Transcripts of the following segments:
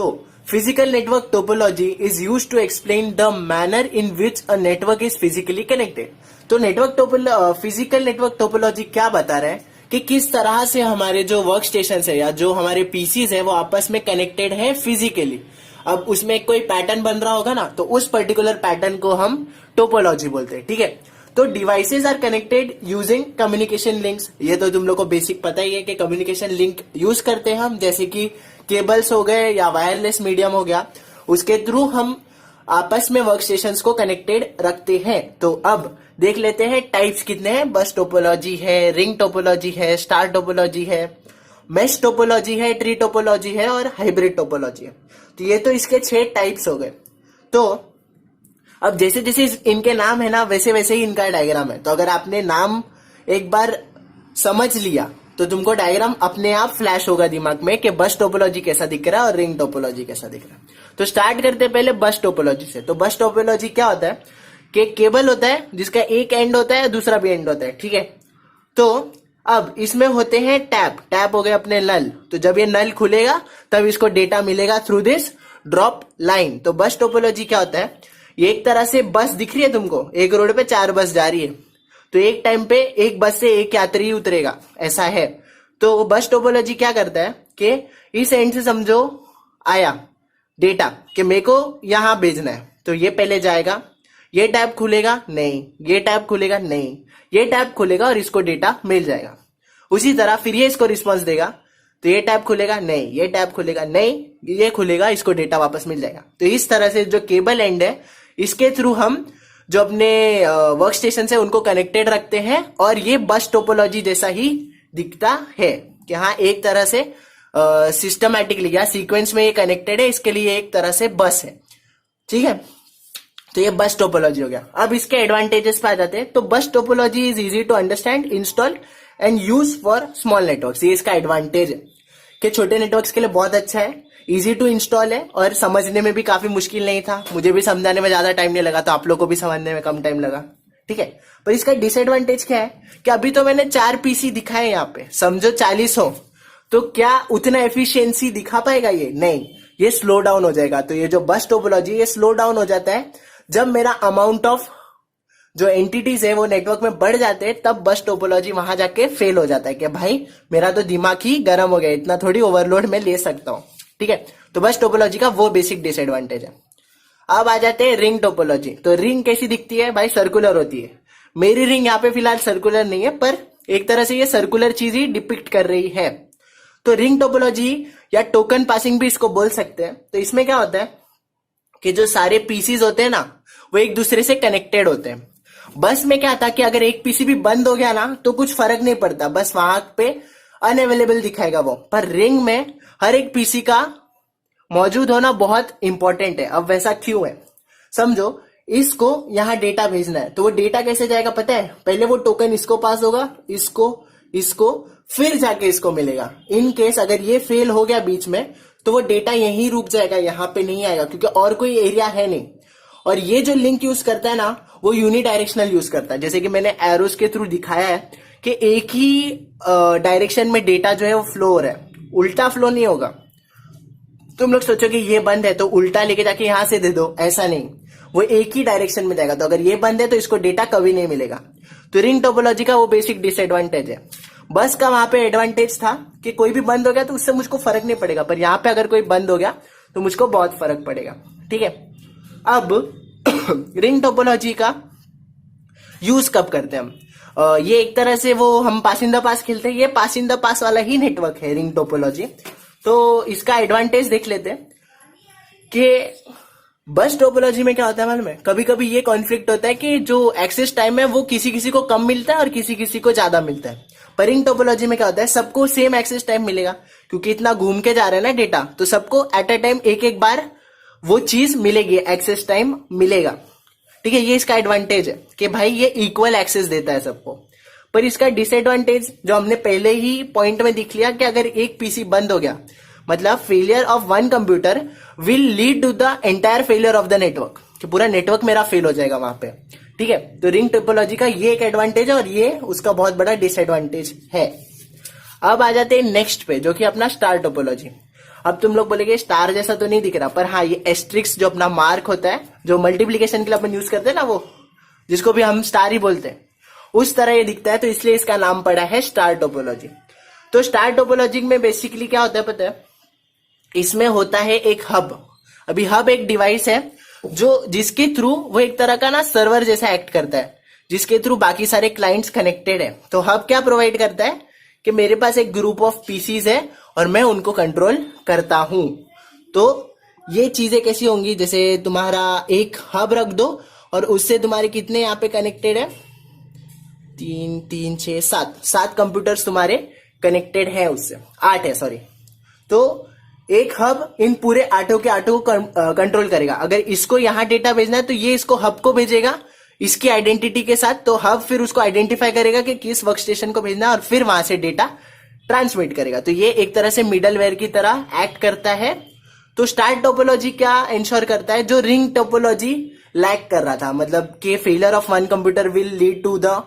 तो physical network topology is use to explain the manner in which a network is physically connected. तो physical network topology क्या बता रहा है कि किस तरह से हमारे जो वर्क स्टेशन है या जो हमारे पीसीज है वो आपस में कनेक्टेड है फिजिकली। अब उसमें कोई पैटर्न बन रहा होगा ना, तो उस पर्टिकुलर पैटर्न को हम टोपोलॉजी बोलते हैं। ठीक है, तो devices are connected using communication links. ये तो तुम लोग को बेसिक पता ही है कि कम्युनिकेशन लिंक यूज करते हैं हम, जैसे कि केबल्स हो गए या वायरलेस मीडियम हो गया, उसके थ्रू हम आपस में वर्क स्टेशंस को कनेक्टेड रखते हैं। तो अब देख लेते हैं टाइप्स कितने हैं। बस टोपोलॉजी है, रिंग टोपोलॉजी है, स्टार टोपोलॉजी है, मेश टोपोलॉजी है, ट्री टोपोलॉजी है और हाइब्रिड टोपोलॉजी है। तो ये तो इसके 6 टाइप्स हो गए। तो अब जैसे जैसे इनके नाम है ना, वैसे वैसे ही इनका डायग्राम है। तो अगर आपने नाम एक बार समझ लिया तो तुमको डायग्राम अपने आप फ्लैश होगा दिमाग में कि बस टोपोलॉजी कैसा दिख रहा है और रिंग टोपोलॉजी कैसा दिख रहा है। तो स्टार्ट करते हैं पहले बस टोपोलॉजी से। तो बस टोपोलॉजी क्या होता है कि केबल होता है जिसका एक एंड होता है, दूसरा भी एंड होता है। ठीक है, तो अब इसमें होते हैं टैप हो गए अपने नल। तो जब ये नल खुलेगा तब इसको डेटा मिलेगा थ्रू दिस ड्रॉप लाइन। तो बस टोपोलॉजी क्या होता है, ये एक तरह से बस दिख रही है तुमको, एक रोड पे 4 बस जा रही है, तो एक टाइम पे एक बस से एक यात्री उतरेगा, ऐसा है। तो बस टोपोलॉजी क्या करता है कि इस एंड से समझो आया डेटा कि मेरे को यहां भेजना है, तो ये पहले जाएगा, ये टैब खुलेगा नहीं, ये टैब खुलेगा नहीं, ये टैब खुलेगा और इसको डेटा मिल जाएगा। उसी तरह फिर ये इसको रिस्पॉन्स देगा, तो ये टैब खुलेगा नहीं, ये टैब खुलेगा नहीं, ये खुलेगा, इसको डेटा वापस मिल जाएगा। तो इस तरह से जो केबल एंड है इसके थ्रू हम जो अपने वर्क स्टेशन है उनको कनेक्टेड रखते हैं, और ये बस टोपोलॉजी जैसा ही दिखता है कि हाँ एक तरह से सिस्टमैटिकली या सीक्वेंस में ये कनेक्टेड है, इसके लिए एक तरह से बस है। ठीक है, तो ये बस टोपोलॉजी हो गया। अब इसके एडवांटेजेस पे आ जाते हैं। तो bus topology is easy to understand, install and use for small networks. ये इसका एडवांटेज है कि छोटे नेटवर्क्स के लिए बहुत अच्छा है, इजी टू इंस्टॉल है और समझने में भी काफी मुश्किल नहीं था। मुझे भी समझाने में ज्यादा टाइम नहीं लगा, तो आप लोग को भी समझने में कम टाइम लगा। ठीक है, पर इसका डिसएडवांटेज क्या है कि अभी तो मैंने 4 पीसी दिखाए यहाँ पे, समझो 40 हो, तो क्या उतना एफिशिएंसी दिखा पाएगा ये? नहीं, ये स्लो डाउन हो जाएगा। तो ये जो बस टोपोलॉजी ये स्लो डाउन हो जाता है जब मेरा अमाउंट ऑफ जो एंटिटीज है वो नेटवर्क में बढ़ जाते हैं, तब बस टोपोलॉजी वहां जाके फेल हो जाता है कि भाई मेरा तो दिमाग ही गर्म हो गया, इतना थोड़ी ओवरलोड में ले सकता हूं। ठीक है, तो बस टोपोलॉजी का वो बेसिक डिसएडवांटेज है। अब आ जाते हैं रिंग टोपोलॉजी। तो रिंग कैसी दिखती है भाई? सर्कुलर होती है। मेरी रिंग यहाँ पे फिलहाल सर्कुलर नहीं है, पर एक तरह से ये सर्कुलर चीज ही डिपिक्ट कर रही है। तो रिंग टोपोलॉजी या टोकन पासिंग भी इसको बोल सकते हैं। तो इसमें क्या होता है कि जो सारे पीसीज होते हैं ना वो एक दूसरे से कनेक्टेड होते हैं। बस में क्या था कि अगर एक पीसी भी बंद हो गया ना तो कुछ फर्क नहीं पड़ता, बस वहां पे अनअवेलेबल दिखाएगा वो। पर रिंग में हर एक पीसी का मौजूद होना बहुत इंपॉर्टेंट है। अब वैसा क्यों है समझो, इसको यहां डेटा भेजना है, तो वो डेटा कैसे जाएगा पता है? पहले वो टोकन इसको पास होगा, इसको फिर जाके इसको मिलेगा। इन केस अगर ये फेल हो गया बीच में तो वो डेटा यहीं रुक जाएगा, यहां पे नहीं आएगा, क्योंकि और कोई एरिया है नहीं। और ये जो लिंक यूज करता है ना वो यूनिडायरेक्शनल यूज करता है, जैसे कि मैंने एरोस के थ्रू दिखाया है कि एक ही डायरेक्शन में डेटा जो है वो फ्लो हो रहा है, उल्टा फ्लो नहीं होगा। तुम लोग सोचो कि ये बंद है तो उल्टा लेके जाके यहां से दे दो, ऐसा नहीं, वो एक ही डायरेक्शन में जाएगा। तो अगर ये बंद है तो इसको डेटा कभी नहीं मिलेगा। तो रिंग टोपोलॉजी का वो बेसिक डिसएडवांटेज है। बस का वहां पे एडवांटेज था कि कोई भी बंद हो गया तो उससे मुझको फर्क नहीं पड़ेगा, पर यहां पे अगर कोई बंद हो गया तो मुझको बहुत फर्क पड़ेगा। ठीक है, अब रिंग टोपोलॉजी का यूज कब करते हैं हम? ये एक तरह से वो हम पास इन द पास खेलते हैं, ये पास इन द पास वाला ही नेटवर्क है रिंग टोपोलॉजी। तो इसका एडवांटेज देख लेते हैं कि बस टोपोलॉजी में क्या होता है मालूम है, कभी कभी ये कॉन्फ्लिक्ट होता है कि जो एक्सेस टाइम है वो किसी किसी को कम मिलता है और किसी किसी को ज्यादा मिलता है। पर रिंग टोपोलॉजी में क्या होता है, सबको सेम एक्सेस टाइम मिलेगा, क्योंकि इतना घूम के जा रहा है ना डेटा, तो सबको एट अ टाइम एक बार वो चीज मिलेगी, एक्सेस टाइम मिलेगा। ठीक है, ये इसका एडवांटेज है कि भाई ये इक्वल एक्सेस देता है सबको। पर इसका डिसएडवांटेज जो हमने पहले ही पॉइंट में दिख लिया कि अगर एक पीसी बंद हो गया मतलब failure of one computer will lead to the entire failure of the network, कि पूरा नेटवर्क मेरा फेल हो जाएगा वहां पे। ठीक है, तो रिंग टोपोलॉजी का ये एक एडवांटेज है और ये उसका बहुत बड़ा डिसएडवांटेज है। अब आ जाते हैं नेक्स्ट पे, जो कि अपना स्टार टोपोलॉजी। अब तुम लोग बोलेगे स्टार जैसा तो नहीं दिख रहा, पर हाँ ये एस्ट्रिक्स जो अपना मार्क होता है जो मल्टीप्लीकेशन के लिए अपन यूज करते हैं ना, वो जिसको भी हम स्टार ही बोलते हैं, उस तरह ये दिखता है, तो इसलिए इसका नाम पड़ा है स्टार टोपोलॉजी। तो स्टार टोपोलॉजी में बेसिकली क्या होता है पता है, इसमें होता है एक हब। अभी हब एक डिवाइस है जो जिसके थ्रू वो एक तरह का ना सर्वर जैसा एक्ट करता है, जिसके थ्रू बाकी सारे क्लाइंट्स कनेक्टेड है। तो हब क्या प्रोवाइड करता है कि मेरे पास एक ग्रुप ऑफ पीसीज है और मैं उनको कंट्रोल करता हूं। तो ये चीजें कैसी होंगी, जैसे तुम्हारा एक हब रख दो और उससे तुम्हारे कितने यहाँ पे कनेक्टेड है, 3 3 6 7 कंप्यूटर्स तुम्हारे कनेक्टेड है, उससे 8 है सॉरी। तो एक हब इन पूरे 8 के 8 को कंट्रोल करेगा। अगर इसको यहां डेटा भेजना है तो ये इसको हब को भेजेगा इसकी आइडेंटिटी के साथ, तो हब फिर उसको आइडेंटिफाई करेगा कि किस वर्क स्टेशन को भेजना है और फिर वहां से डेटा ट्रांसमिट करेगा। तो ये एक तरह से मिडलवेयर की तरह एक्ट करता है। तो स्टार टोपोलॉजी क्या इंश्योर करता है, जो रिंग टोपोलॉजी लैक कर रहा था, मतलब कि failure of one computer will lead to the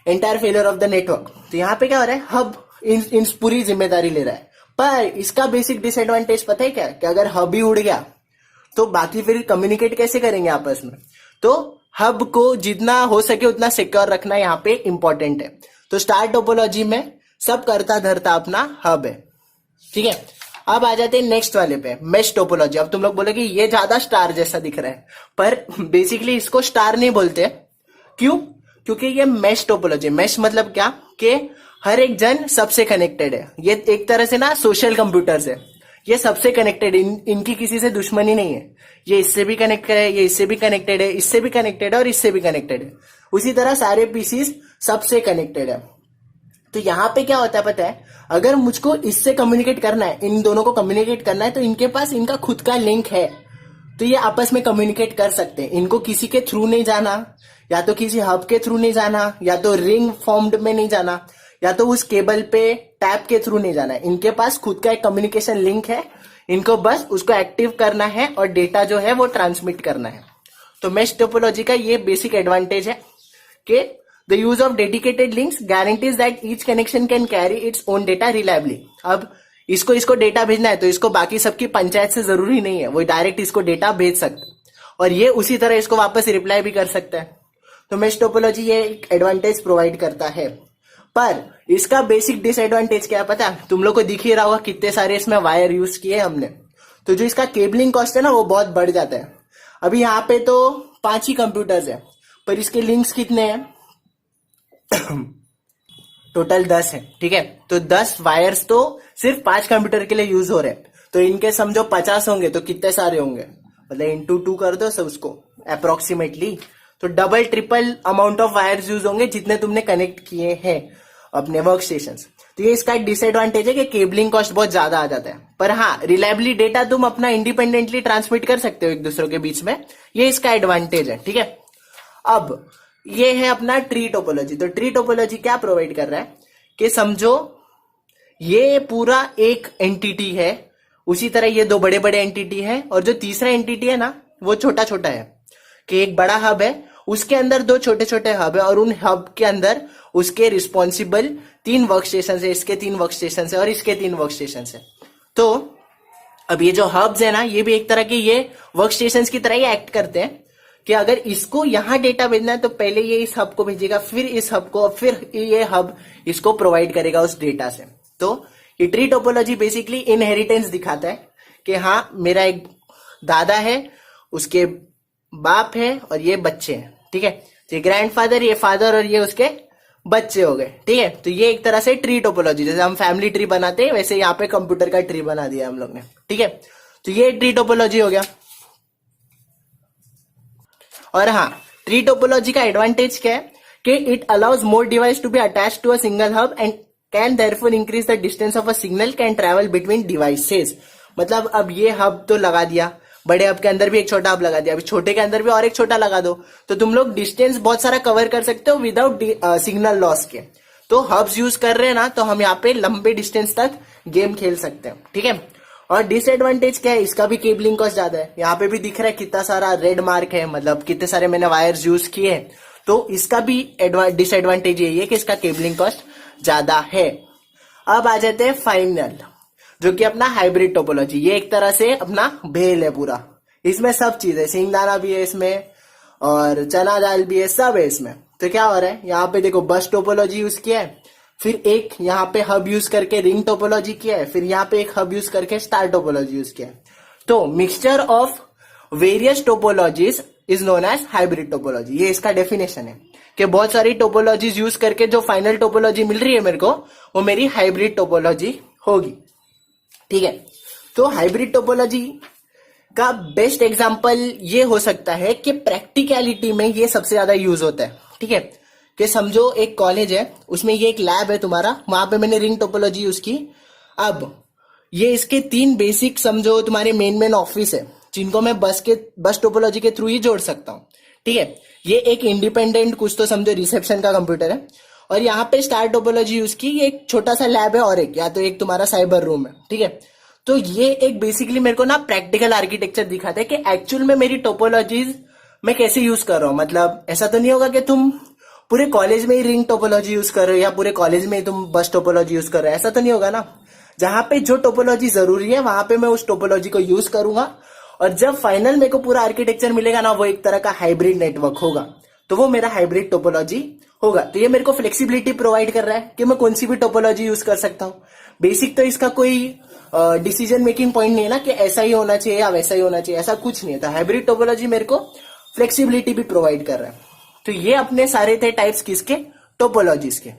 entire failure of the network. तो यहाँ पे क्या हो रहा है, हब इन पूरी जिम्मेदारी ले रहा है। पर इसका बेसिक डिसएडवांटेज पता है क्या, कि अगर हब ही उड़ गया तो बाकी फिर कम्युनिकेट कैसे करेंगे आपस में। तो हब को जितना हो सके उतना सिक्योर रखना यहाँ पे इंपॉर्टेंट है। तो स्टार टोपोलॉजी में सब करता धरता अपना हब है, ठीक है। अब आ जाते हैं नेक्स्ट वाले पे, मेश टोपोलॉजी। अब तुम लोग बोलोगे ये ज्यादा स्टार जैसा दिख रहा है, पर बेसिकली इसको स्टार नहीं बोलते। क्यों? क्योंकि ये मेश टोपोलॉजी, मेश मतलब क्या कि हर एक जन सबसे कनेक्टेड है। ये एक तरह से ना सोशल कंप्यूटर्स है, ये सबसे कनेक्टेड, इनकी किसी से दुश्मनी नहीं है। ये इससे भी कनेक्टेड है, ये इससे भी कनेक्टेड है, इससे भी कनेक्टेड है और इससे भी कनेक्टेड है। उसी तरह सारे पीसीस सबसे कनेक्टेड है। तो यहाँ पे क्या होता है पता है, अगर मुझको इससे कम्युनिकेट करना है, इन दोनों को कम्युनिकेट करना है, तो इनके पास इनका खुद का लिंक है, तो ये आपस में कम्युनिकेट कर सकते हैं। इनको किसी के थ्रू नहीं जाना, या तो किसी हब के थ्रू नहीं जाना, या तो रिंग फॉर्म्ड में नहीं जाना, या तो उस केबल पे टैप के थ्रू नहीं जाना है। इनके पास खुद का एक कम्युनिकेशन लिंक है, इनको बस उसको एक्टिव करना है और डेटा जो है वो ट्रांसमिट करना है। तो मेश टोपोलॉजी का ये बेसिक एडवांटेज है कि the use of dedicated links guarantees that each connection can carry its own data reliably. अब इसको डेटा भेजना है तो इसको बाकी सबकी पंचायत से जरूरी नहीं है, वो डायरेक्ट इसको डेटा भेज सकता है और ये उसी तरह इसको वापस रिप्लाई भी कर सकता है। तो मेश टोपोलॉजी ये एक एडवांटेज प्रोवाइड करता है। पर इसका बेसिक डिसएडवांटेज क्या है पता है, तुम लोग को दिख ही रहा होगा कितने सारे इसमें वायर यूज किए हमने। तो जो इसका केबलिंग कॉस्ट है ना वो बहुत बढ़ जाता है। अभी यहाँ पे तो 5 ही कंप्यूटर्स है, पर इसके लिंक्स कितने हैं टोटल 10 है, ठीक है। तो 10 वायर्स तो सिर्फ 5 कंप्यूटर के लिए यूज हो रहे हैं। तो इनके समझो 50 होंगे तो कितने सारे होंगे, मतलब इंटू 2 कर दो सब उसको अप्रोक्सीमेटली, तो double triple amount of wires use होंगे जितने तुमने कनेक्ट किए हैं अपने वर्क स्टेशन। तो ये इसका एक डिसएडवांटेज है कि केबलिंग कॉस्ट बहुत ज्यादा आ जाता है। पर हाँ, रिलायबली डेटा तुम अपना इंडिपेंडेंटली ट्रांसमिट कर सकते हो एक दूसरे के बीच में, ये इसका एडवांटेज है, ठीक है। अब ये है अपना ट्री टोपोलॉजी। तो ट्री टोपोलॉजी क्या प्रोवाइड कर रहा है कि समझो ये पूरा एक एंटिटी है, उसी तरह ये 2 बड़े बड़े एंटिटी है, और जो तीसरा एंटिटी है ना वो छोटा छोटा है, कि एक बड़ा हब है उसके अंदर 2 छोटे छोटे हब है, और उन हब के अंदर उसके रिस्पॉन्सिबल 3 वर्क स्टेशन है, इसके 3 वर्क स्टेशन है और इसके 3 वर्क स्टेशन है। तो अब ये जो हब्स है ना ये भी एक तरह के ये वर्क स्टेशन की तरह ही एक्ट करते हैं, कि अगर इसको यहां डेटा भेजना है तो पहले ये इस हब को भेजेगा, फिर इस हब को, फिर ये हब इसको प्रोवाइड करेगा उस डेटा से। तो ये ट्री टोपोलॉजी बेसिकली इनहेरिटेंस दिखाता है कि हाँ मेरा एक दादा है, उसके बाप है और ये बच्चे हैं, ठीक है। तो ये ग्रैंडफादर, ये फादर और ये उसके बच्चे हो गए, ठीक है। तो ये एक तरह से ट्री टोपोलॉजी, जैसे हम फैमिली ट्री बनाते हैं वैसे यहाँ पे कंप्यूटर का ट्री बना दिया हम लोग ने, ठीक है। तो ये ट्री टोपोलॉजी हो गया। और हाँ, ट्री टोपोलॉजी का एडवांटेज क्या है कि it allows more device to be attach to a single hub and can therefore increase the distance of a signal can travel between devices. मतलब अब ये हब तो लगा दिया, बड़े हब के अंदर भी एक छोटा हब लगा दिया, अभी छोटे के अंदर भी और एक छोटा लगा दो, तो तुम लोग डिस्टेंस बहुत सारा कवर कर सकते हो विदाउट सिग्नल लॉस के। तो हब्स यूज कर रहे हैं ना, तो हम यहाँ पे लंबे डिस्टेंस तक गेम खेल सकते हैं, ठीक है। और डिसएडवांटेज क्या है, इसका भी केबलिंग कॉस्ट ज्यादा है। यहाँ पे भी दिख रहा है कितना सारा रेड मार्क है, मतलब कितने सारे मैंने वायर्स यूज किए हैं। तो इसका भी डिसएडवांटेज यही है कि इसका केबलिंग कॉस्ट ज्यादा है। अब आ जाते हैं फाइनल, जो कि अपना हाइब्रिड टोपोलॉजी। ये एक तरह से अपना भेल है पूरा, इसमें सब चीज है, सिंगदाना भी है इसमें और चना दाल भी है, सब है इसमें। तो क्या हो रहा है, यहाँ पे देखो बस टोपोलॉजी यूज किया है, फिर एक यहाँ पे हब यूज करके रिंग टोपोलॉजी किया है, फिर यहाँ पे एक हब यूज करके स्टार टोपोलॉजी यूज किया है। तो mixture of various topologies is known as hybrid topology. ये इसका डेफिनेशन है कि बहुत सारी टोपोलॉजीज यूज करके जो फाइनल टोपोलॉजी मिल रही है मेरे को, वो मेरी हाइब्रिड टोपोलॉजी होगी। ठीक है, तो हाइब्रिड टोपोलॉजी का बेस्ट एग्जांपल ये हो सकता है कि प्रैक्टिकलिटी में ये सबसे ज्यादा यूज होता है। ठीक है, कि समझो एक कॉलेज है, उसमें ये एक लैब है तुम्हारा, वहां पे मैंने रिंग टोपोलॉजी यूज की। अब ये इसके 3 बेसिक समझो तुम्हारे मेन ऑफिस है, जिनको मैं बस टोपोलॉजी के थ्रू ही जोड़ सकता हूँ। ठीक है, ये एक इंडिपेंडेंट कुछ तो समझो रिसेप्शन का कंप्यूटर है, और यहाँ पे स्टार टोपोलॉजी यूज की, ये एक छोटा सा लैब है, और एक या तो एक तुम्हारा साइबर रूम है। ठीक है, तो ये एक बेसिकली मेरे को ना प्रैक्टिकल आर्किटेक्चर दिखाता है कि एक्चुअल में मेरी टोपोलॉजीज मैं कैसे यूज कर रहा हूँ। मतलब ऐसा तो नहीं होगा कि तुम पूरे कॉलेज में ही रिंग टोपोलॉजी यूज कर रहे हो या पूरे कॉलेज में ही तुम बस टोपोलॉजी यूज कर रहे हो, ऐसा तो नहीं होगा ना। जहां पे जो टोपोलॉजी जरूरी है वहां पे मैं उस टोपोलॉजी को यूज करूंगा, और जब फाइनल मेरे को पूरा आर्किटेक्चर मिलेगा ना, वो एक तरह का हाइब्रिड नेटवर्क होगा, तो वो मेरा हाइब्रिड टोपोलॉजी होगा। तो ये मेरे को फ्लेक्सिबिलिटी प्रोवाइड कर रहा है कि मैं कौन सी भी टोपोलॉजी यूज कर सकता हूँ। बेसिक तो इसका कोई डिसीजन मेकिंग पॉइंट नहीं है ना कि ऐसा ही होना चाहिए या वैसा ही होना चाहिए, ऐसा कुछ नहीं है। तो हाइब्रिड टोपोलॉजी मेरे को फ्लेक्सिबिलिटी भी प्रोवाइड कर रहा है। तो ये अपने सारे थे टाइप्स किसके, टोपोलॉजीज के।